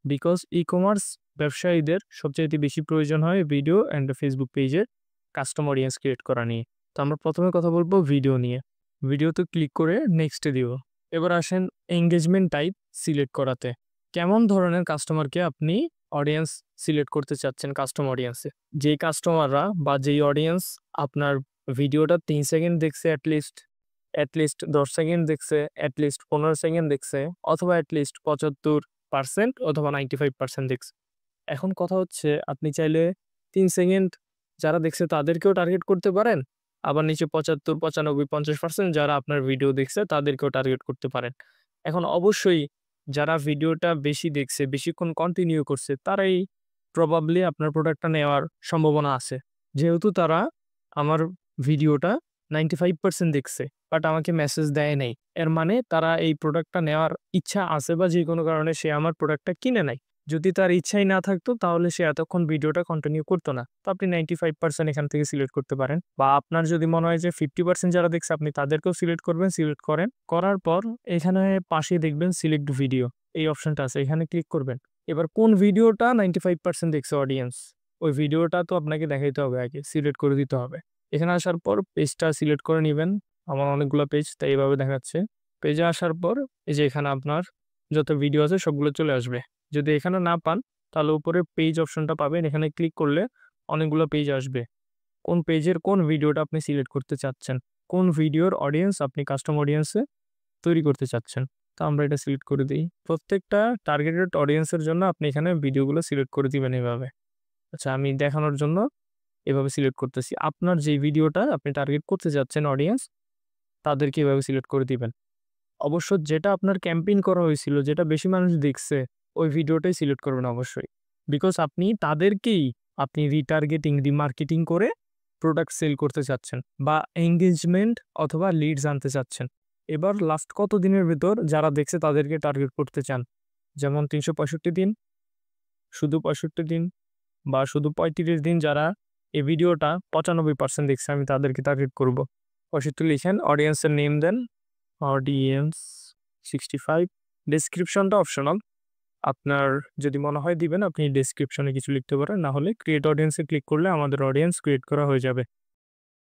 Because e-commerce ব্যবসায়ীদের সবচাইতে বেশি প্রয়োজন হয় ভিডিও অ্যান্ড ফেসবুক পেজের কাস্টম অডিয়েন্স ক্রিয়েট করা নিয়ে। তো আমরা প্রথমে কথা বলবো ভিডিও নিয়ে। ভিডিওতে ক্লিক করে নেক্সটে দিব। এবার আসেন এঙ্গেজমেন্ট টাইপ সিলেক্ট করাতে। কেমন ধরনের কাস্টমারকে আপনি অডিয়েন্স সিলেক্ট করতে চাচ্ছেন কাস্টম অডিয়েন্সে? যেই কাস্টমাররা বা যেই অডিয়েন্স আপনার ভিডিওটা 3 সেকেন্ড দেখছে অ্যাটলিস্ট 10 সেকেন্ড দেখছে, অ্যাটলিস্ট 15 সেকেন্ড দেখছে, অথবা অ্যাটলিস্ট 75% অথবা 95% দেখছে। এখন কথা হচ্ছে আপনি চাইলে 3 সেকেন্ড যারা দেখছে তাদেরকেও টার্গেট করতে পারেন। আবার নিচে 75, 95, 50% যারা আপনার ভিডিও দেখছে তাদেরকেও টার্গেট করতে পারেন। এখন অবশ্যই যারা ভিডিওটা বেশি দেখছে, বেশিক্ষণ কন্টিনিউ করছে তারাই প্রবাবলি আপনার প্রোডাক্টটা নেওয়ার সম্ভাবনা আছে। যেহেতু তারা আমার ভিডিওটা 95% দেখছে বাট আমাকে মেসেজ দেয় নাই। এর মানে তারা এই প্রোডাক্টটা নেওয়ার ইচ্ছা আছে বা যেকোনো কারণে সে আমার প্রোডাক্টটা কিনে নাই। যদি তার ইচ্ছাই না থাকতো তাহলে সে এতক্ষণ ভিডিওটা কন্টিনিউ করতো না। তো আপনি 95% এখান থেকে সিলেক্ট করতে পারেন। বা আপনার যদি মনে হয় যে 50% যারা দেখছে আপনি তাদেরকেও সিলেক্ট করবেন, সিলেক্ট করেন। করার পর এখানে পাশে দেখবেন সিলেক্ট ভিডিও এই অপশনটা আছে, এখানে ক্লিক করবেন। এবার কোন ভিডিওটা 95% দেখছে অডিয়েন্স, ওই ভিডিওটা তো আপনাকে দেখাইতে হবে, আগে সিলেক্ট করে দিতে হবে। এখানে আসার পর পেজটা সিলেক্ট করে নিবেন। আমার অনেকগুলো পেজ তাই এভাবে দেখাচ্ছে। পেজে আসার পর এই যে এখানে আপনার যত ভিডিও আছে সবগুলো চলে আসবে। যদি এখানে না পান তাহলে উপরে পেজ অপশনটা পাবেন, এখানে ক্লিক করলে অনেকগুলো পেজ আসবে। কোন পেজের কোন ভিডিওটা আপনি সিলেক্ট করতে চাচ্ছেন, কোন ভিডিওর অডিয়েন্স আপনি কাস্টম অডিয়েন্সে তৈরি করতে চাচ্ছেন। তো আমরা এটা সিলেক্ট করে দিই। প্রত্যেকটা টার্গেটেড অডিয়েন্সের জন্য আপনি এখানে ভিডিওগুলো সিলেক্ট করে দিবেন এভাবে। আচ্ছা, আমি দেখানোর জন্য এভাবে সিলেক্ট করতেছি। আপনার যে ভিডিওটা আপনি টার্গেট করতে যাচ্ছেন অডিয়েন্স, তাদেরকে এভাবে সিলেক্ট করে দিবেন। অবশ্য যেটা আপনার ক্যাম্পেইন করা হয়েছিল, যেটা বেশি মানুষ দেখছে, ওই ভিডিওটাই সিলেক্ট করবেন অবশ্যই। বিকজ আপনি তাদেরকেই আপনি রিটার্গেটিং, রিমার্কেটিং করে প্রোডাক্ট সেল করতে চাচ্ছেন বা এনগেজমেন্ট অথবা লিডস আনতে চাচ্ছেন। এবার লাস্ট কত দিনের ভেতর যারা দেখছে তাদেরকে টার্গেট করতে চান, যেমন 365 দিন, শুধু 65 দিন বা শুধু 35 দিন যারা এই ভিডিওটা 95% দেখছে আমি তাদেরকে টার্গেট করব। 65 লিখেন, অডিয়েন্সের নেম দেন, অডিয়েন্স 65। ডেসক্রিপশনটা অপশনাল, আপনার যদি মনে হয় দিবেন আপনি ডেসক্রিপশনে কিছু লিখতে পারেন, না হলে ক্রিয়েট অডিয়েন্সে ক্লিক করলে আমাদের অডিয়েন্স ক্রিয়েট করা হয়ে যাবে।